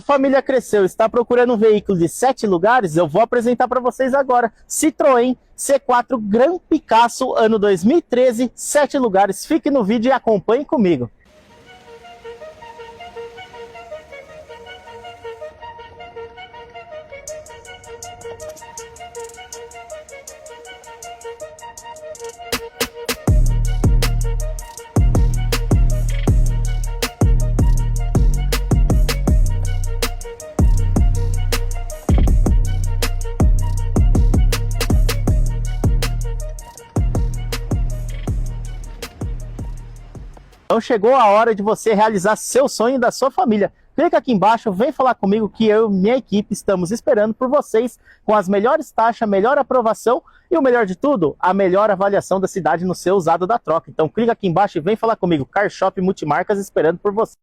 A família cresceu, está procurando um veículo de 7 lugares? Eu vou apresentar para vocês agora. Citroën C4 Gran Picasso, ano 2013, 7 lugares. Fique no vídeo e acompanhe comigo. Então chegou a hora de você realizar seu sonho da sua família. Clica aqui embaixo, vem falar comigo que eu e minha equipe estamos esperando por vocês com as melhores taxas, melhor aprovação e o melhor de tudo, a melhor avaliação da cidade no seu usado da troca. Então clica aqui embaixo e vem falar comigo. Car Shop Multimarcas esperando por você.